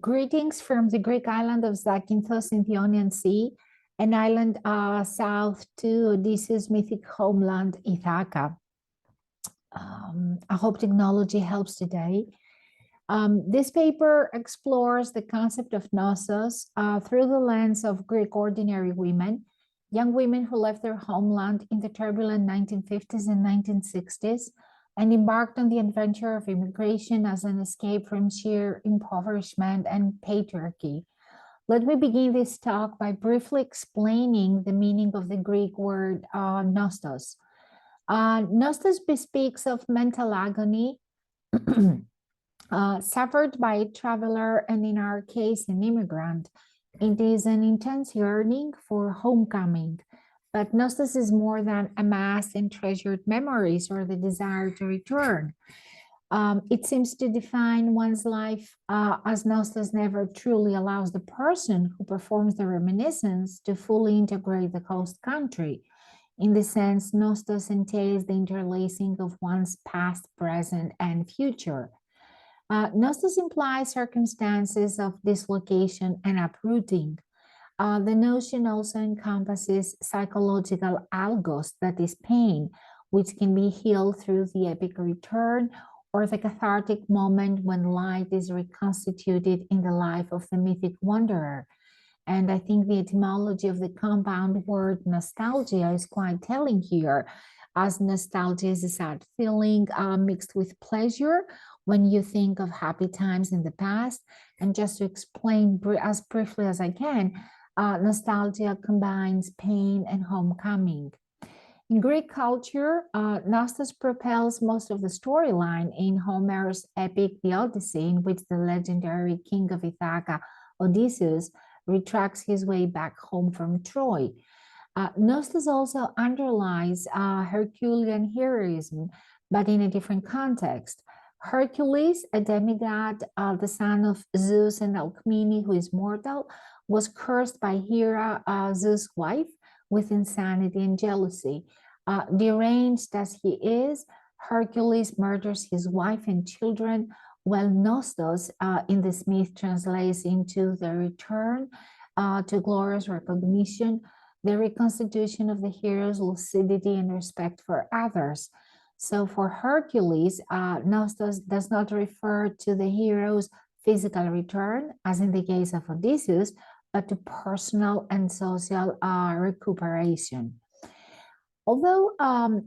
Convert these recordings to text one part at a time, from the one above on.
Greetings from the Greek island of Zakynthos in the Ionian Sea, an island south to Odysseus' mythic homeland, Ithaca. I hope technology helps today. This paper explores the concept of Nostos through the lens of Greek ordinary women, young women who left their homeland in the turbulent 1950s and 1960s and embarked on the adventure of immigration as an escape from sheer impoverishment and patriarchy. Let me begin this talk by briefly explaining the meaning of the Greek word nostos. Nostos bespeaks of mental agony suffered by a traveler, and in our case, an immigrant. It is an intense yearning for homecoming. But Nostos is more than amassed and treasured memories or the desire to return. It seems to define one's life as Nostos never truly allows the person who performs the reminiscence to fully integrate the host country. In this sense, Nostos entails the interlacing of one's past, present, and future. Nostos implies circumstances of dislocation and uprooting. The notion also encompasses psychological algos, that is pain, which can be healed through the epic return or the cathartic moment when light is reconstituted in the life of the mythic wanderer. And I think the etymology of the compound word nostalgia is quite telling here, as nostalgia is a sad feeling mixed with pleasure when you think of happy times in the past. And just to explain as briefly as I can, nostalgia combines pain and homecoming. In Greek culture, Nostos propels most of the storyline in Homer's epic The Odyssey, in which the legendary king of Ithaca, Odysseus, retracts his way back home from Troy. Nostos also underlies Herculean heroism, but in a different context. Hercules, a demigod, the son of Zeus and Alcmene, who is mortal, was cursed by Hera, Zeus' wife, with insanity and jealousy. Deranged as he is, Hercules murders his wife and children, while Nostos in this myth translates into the return to glorious recognition, the reconstitution of the hero's lucidity and respect for others. So for Hercules, Nostos does not refer to the hero's physical return, as in the case of Odysseus, but to personal and social recuperation. Although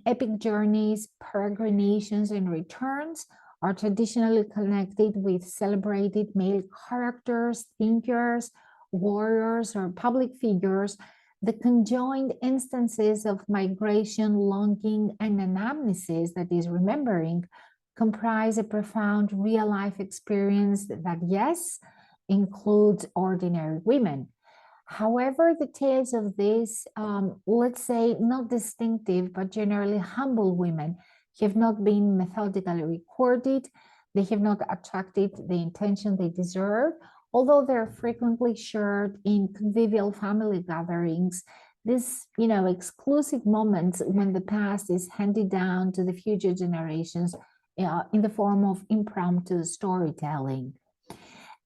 epic journeys, peregrinations, and returns are traditionally connected with celebrated male characters, thinkers, warriors, or public figures, the conjoined instances of migration, longing, and anamnesis, that is remembering, comprise a profound real-life experience that, yes, includes ordinary women. However, the tales of these, let's say, not distinctive, but generally humble women have not been methodically recorded. They have not attracted the attention they deserve, although they're frequently shared in convivial family gatherings. These, exclusive moments when the past is handed down to the future generations in the form of impromptu storytelling.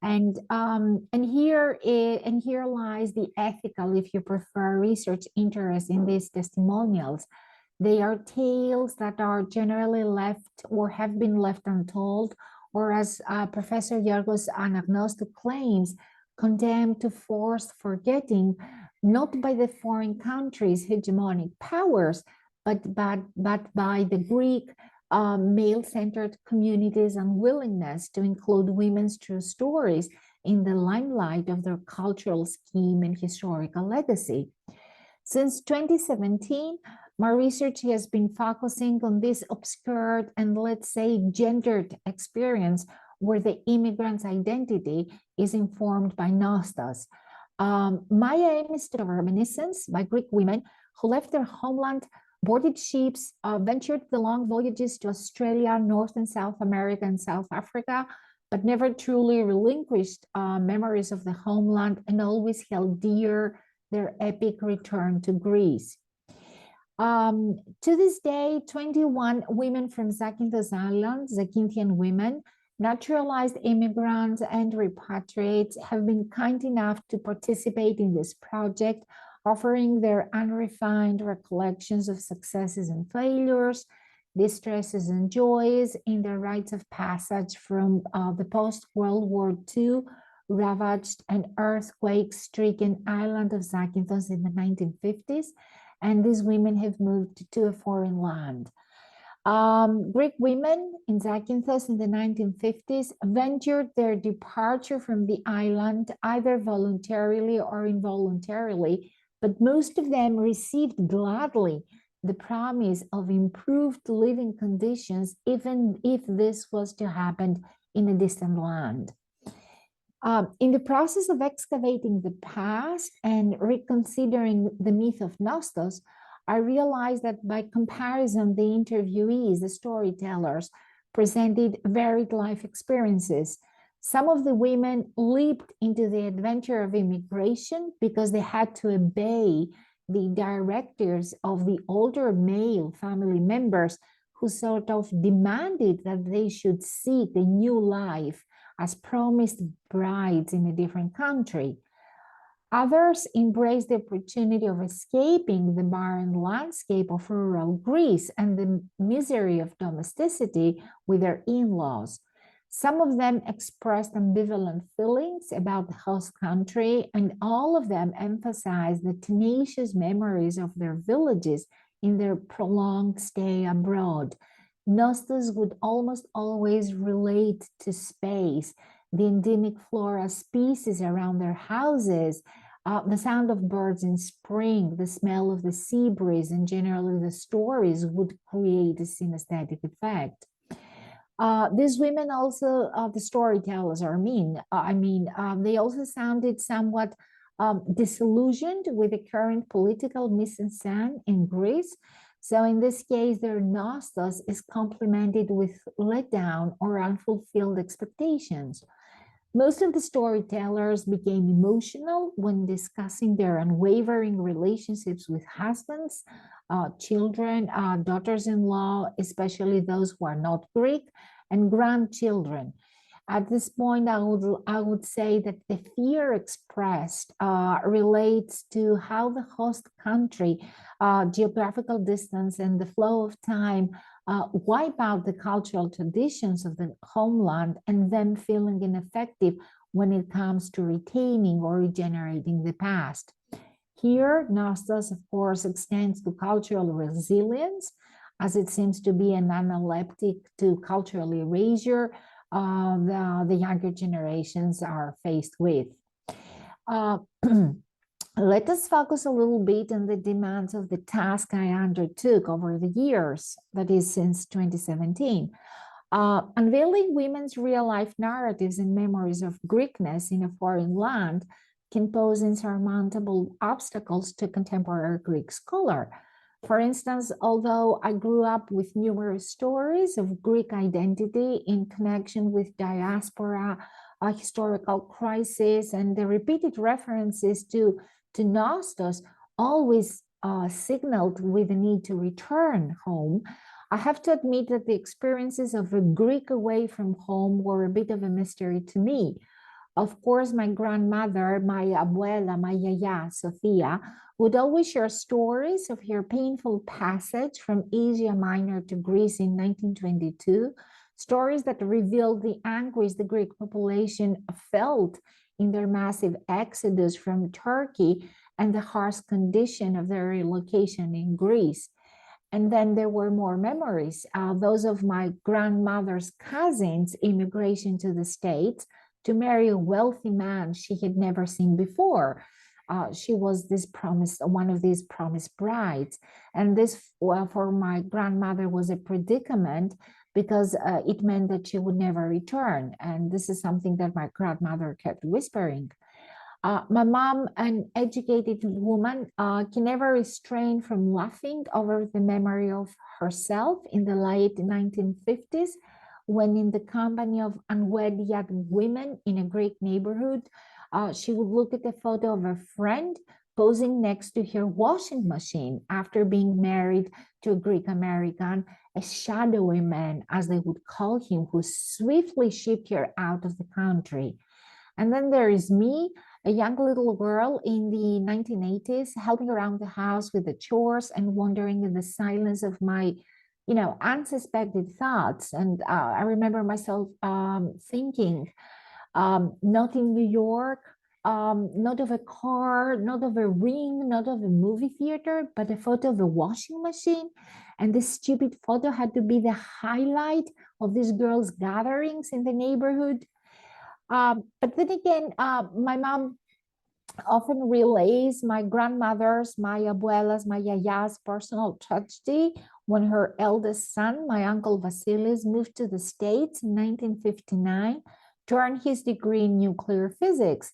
And here lies the ethical, if you prefer, research interest in these testimonials. They are tales that are generally left or have been left untold, or as Professor Yorgos Anagnostou claims, condemned to forced forgetting, not by the foreign countries' hegemonic powers, but by the Greek male-centered communities' unwillingness to include women's true stories in the limelight of their cultural scheme and historical legacy. Since 2017, my research has been focusing on this obscured and, let's say, gendered experience where the immigrant's identity is informed by Nostos. My aim is to reminiscence by Greek women who left their homeland, boarded ships, ventured the long voyages to Australia, North and South America, and South Africa, but never truly relinquished memories of the homeland and always held dear their epic return to Greece. To this day, 21 women from Zakynthos Island, Zakynthos women, Naturalized immigrants and repatriates have been kind enough to participate in this project, offering their unrefined recollections of successes and failures, distresses and joys in their rites of passage from the post-World War II ravaged and earthquake-stricken island of Zakynthos in the 1950s, and these women have moved to a foreign land. Greek women in Zakynthos in the 1950s ventured their departure from the island either voluntarily or involuntarily, but most of them received gladly the promise of improved living conditions, even if this was to happen in a distant land. In the process of excavating the past and reconsidering the myth of Nostos, I realized that by comparison, the interviewees, the storytellers, presented varied life experiences. Some of the women leaped into the adventure of immigration because they had to obey the directives of the older male family members who sort of demanded that they should seek a new life as promised brides in a different country. Others embraced the opportunity of escaping the barren landscape of rural Greece and the misery of domesticity with their in-laws. Some of them expressed ambivalent feelings about the host country, and all of them emphasized the tenacious memories of their villages in their prolonged stay abroad. Nostos would almost always relate to space, the endemic flora species around their houses, the sound of birds in spring, the smell of the sea breeze, and generally the stories would create a synesthetic effect. These women also, the storytellers, they also sounded somewhat disillusioned with the current political mise-en-scène in Greece. So in this case, their Nostos is complemented with letdown or unfulfilled expectations. Most of the storytellers became emotional when discussing their unwavering relationships with husbands, children, daughters-in-law, especially those who are not Greek, and grandchildren. At this point, I would say that the fear expressed relates to how the host country, geographical distance, and the flow of time wipe out the cultural traditions of the homeland, and them feeling ineffective when it comes to retaining or regenerating the past. Here, Nostos, of course, extends to cultural resilience, as it seems to be an analeptic to cultural erasure the younger generations are faced with. Let us focus a little bit on the demands of the task I undertook over the years, that is, since 2017. Unveiling women's real-life narratives and memories of Greekness in a foreign land can pose insurmountable obstacles to contemporary Greek scholar. For instance, although I grew up with numerous stories of Greek identity in connection with diaspora, historical crisis, and the repeated references to Nostos always signaled with the need to return home, I have to admit that the experiences of a Greek away from home were a bit of a mystery to me. Of course, my grandmother, my abuela, my yaya, Sophia, would always share stories of her painful passage from Asia Minor to Greece in 1922, stories that revealed the anguish the Greek population felt in their massive exodus from Turkey and the harsh condition of their relocation in Greece. And then there were more memories, those of my grandmother's cousins' immigration to the States to marry a wealthy man she had never seen before. She was one of these promised brides. And this, for my grandmother, was a predicament because it meant that she would never return. And this is something that my grandmother kept whispering. My mom, an educated woman, can never refrain from laughing over the memory of herself in the late 1950s, when in the company of unwed young women in a Greek neighborhood, she would look at a photo of a friend posing next to her washing machine after being married to a Greek American, a shadowy man, as they would call him, who swiftly shipped her out of the country. And then there is me, a young little girl in the 1980s, helping around the house with the chores and wandering in the silence of my, unsuspected thoughts. And I remember myself thinking, not in New York, not of a car, not of a ring, not of a movie theater, but a photo of a washing machine. And this stupid photo had to be the highlight of this girl's gatherings in the neighborhood. But then again, my mom often relays my grandmother's, my abuela's, my yaya's personal tragedy when her eldest son, my uncle Vasilis, moved to the States in 1959 to earn his degree in nuclear physics.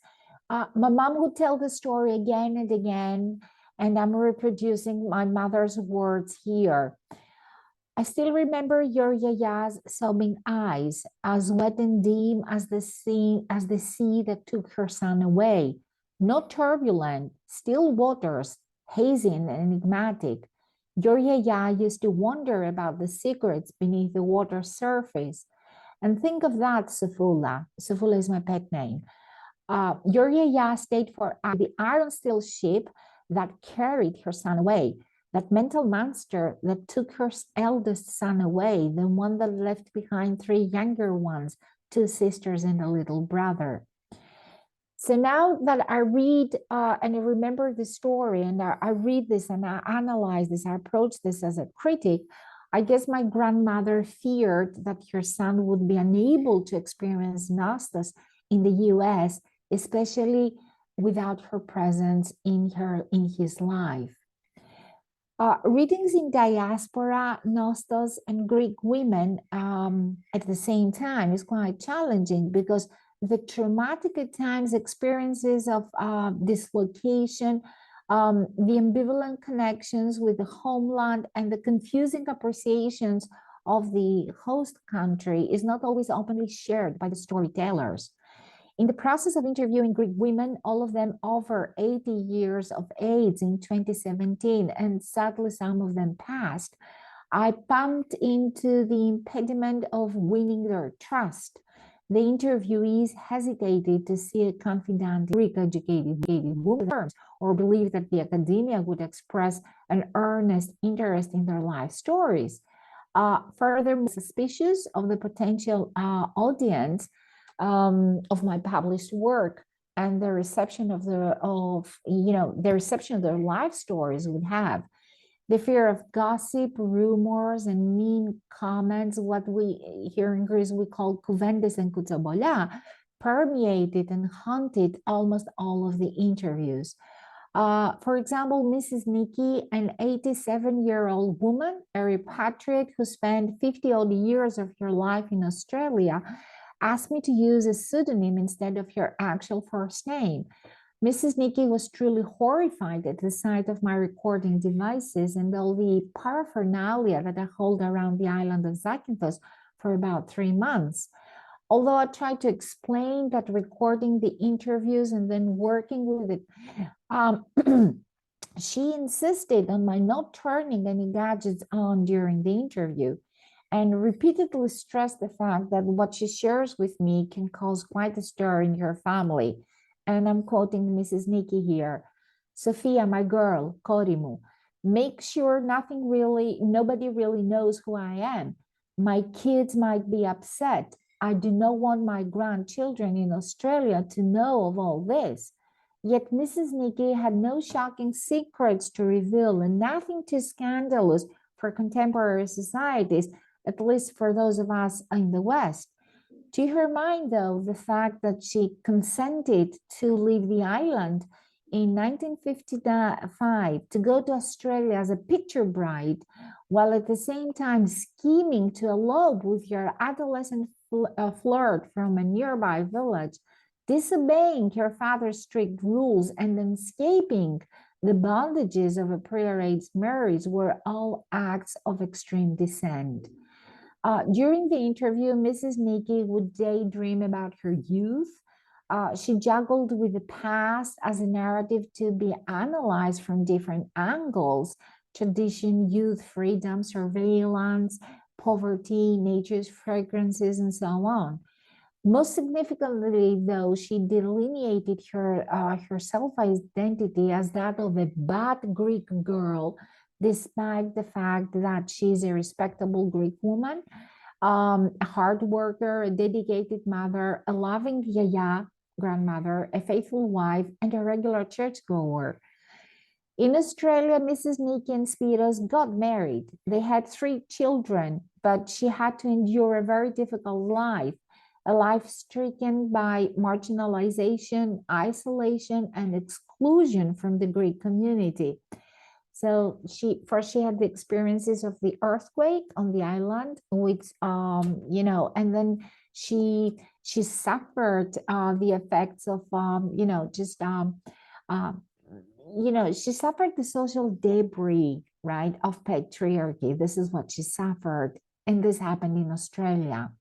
My mom would tell the story again and again, and I'm reproducing my mother's words here. I still remember your yaya's sobbing eyes, as wet and dim as the sea that took her son away. Not turbulent, still waters, hazy and enigmatic. Your yaya used to wonder about the secrets beneath the water's surface. And think of that, Sophia. Sophia is my pet name. Your yaya stayed for the iron steel ship that carried her son away. That mental monster that took her eldest son away, the one that left behind three younger ones, two sisters and a little brother. So now that I read and I remember the story and I read this and I analyze this, I approach this as a critic, I guess my grandmother feared that her son would be unable to experience Nostos in the US, especially without her presence in his life. Readings in diaspora, Nostos, and Greek women at the same time is quite challenging because the traumatic at times experiences of dislocation, the ambivalent connections with the homeland, and the confusing appreciations of the host country is not always openly shared by the storytellers. In the process of interviewing Greek women, all of them over 80 years of age in 2017, and sadly some of them passed, I bumped into the impediment of winning their trust. The interviewees hesitated to see a confidant Greek-educated woman or believed that the academia would express an earnest interest in their life stories. Furthermore, suspicious of the potential audience of my published work and the reception of their life stories would have. The fear of gossip, rumors, and mean comments, what we here in Greece we call kuvendes and kutsabolia, permeated and haunted almost all of the interviews. For example, Mrs. Nikki, an 87-year-old woman, a repatriate who spent 50-odd years of her life in Australia, asked me to use a pseudonym instead of her actual first name. Mrs. Nikki was truly horrified at the sight of my recording devices and all the paraphernalia that I hold around the island of Zakynthos for about 3 months. Although I tried to explain that recording the interviews and then working with it, she insisted on my not turning any gadgets on during the interview, and repeatedly stressed the fact that what she shares with me can cause quite a stir in her family. And I'm quoting Mrs. Nikki here. Sophia, my girl, Korimu, make sure nobody really knows who I am. My kids might be upset. I do not want my grandchildren in Australia to know of all this. Yet Mrs. Nikki had no shocking secrets to reveal and nothing too scandalous for contemporary societies, at least for those of us in the West. To her mind, though, the fact that she consented to leave the island in 1955 to go to Australia as a picture bride, while at the same time scheming to elope with her adolescent flirt from a nearby village, disobeying her father's strict rules and escaping the bondages of a pre-arranged marriage were all acts of extreme dissent. During the interview, Mrs. Nikki would daydream about her youth, She juggled with the past as a narrative to be analyzed from different angles: tradition, youth, freedom, surveillance, poverty, nature's fragrances, and so on. Most significantly, though, she delineated her self-identity as that of a bad Greek girl, despite the fact that she's a respectable Greek woman, a hard worker, a dedicated mother, a loving yaya, grandmother, a faithful wife, and a regular churchgoer. In Australia, Mrs. Nikki and Spiros got married. They had 3 children, but she had to endure a very difficult life, a life stricken by marginalization, isolation, and exclusion from the Greek community. So she had the experiences of the earthquake on the island, which and then she suffered the effects of she suffered the social debris, right, of patriarchy. This is what she suffered, and this happened in Australia.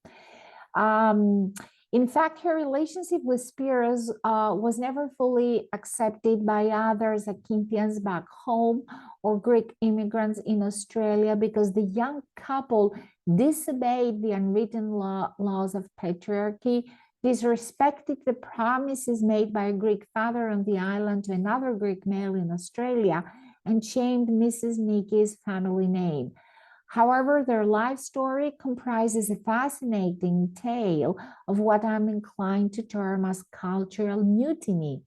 Um, in fact, her relationship with Spiros was never fully accepted by other Zakynthans back home or Greek immigrants in Australia because the young couple disobeyed the unwritten laws of patriarchy, disrespected the promises made by a Greek father on the island to another Greek male in Australia, and shamed Mrs. Nikki's family name. However, their life story comprises a fascinating tale of what I'm inclined to term as cultural mutiny.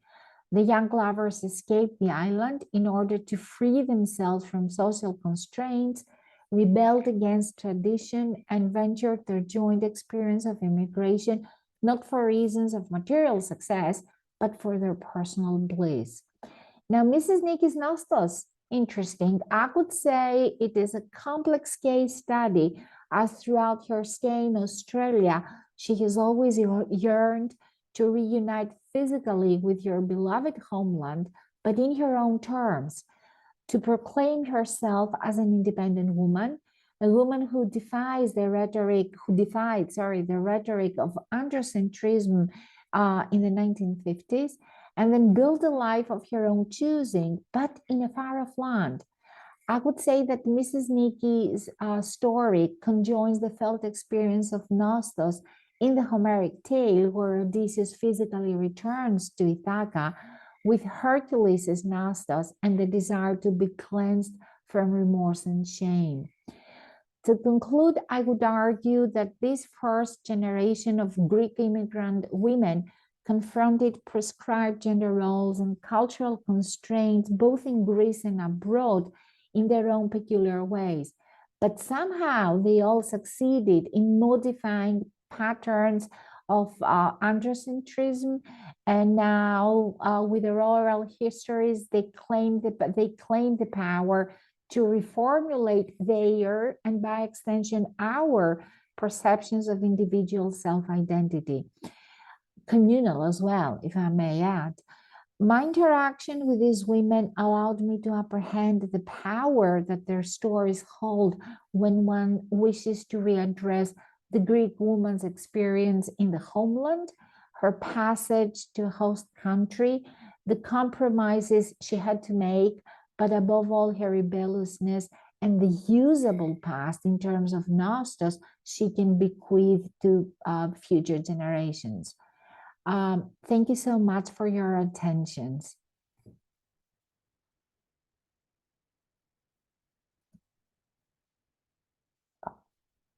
The young lovers escaped the island in order to free themselves from social constraints, rebelled against tradition, and ventured their joint experience of immigration, not for reasons of material success, but for their personal bliss. Now, Mrs. Nikki's Nostos, interesting. I would say it is a complex case study, as throughout her stay in Australia, she has always yearned to reunite physically with her beloved homeland, but in her own terms, to proclaim herself as an independent woman, a woman who defied the rhetoric of androcentrism in the 1950s, and then build a life of her own choosing, but in a far-off land. I would say that Mrs. Nikki's story conjoins the felt experience of Nostos in the Homeric tale, where Odysseus physically returns to Ithaca with Hercules as Nostos and the desire to be cleansed from remorse and shame. To conclude, I would argue that this first generation of Greek immigrant women confronted prescribed gender roles and cultural constraints, both in Greece and abroad, in their own peculiar ways. But somehow they all succeeded in modifying patterns of androcentrism, and now with their oral histories, they claim the power to reformulate their, and by extension our, perceptions of individual self-identity, communal as well, if I may add. My interaction with these women allowed me to apprehend the power that their stories hold when one wishes to readdress the Greek woman's experience in the homeland, her passage to a host country, the compromises she had to make, but above all, her rebelliousness and the usable past in terms of Nostos she can bequeath to future generations. Thank you so much for your attentions.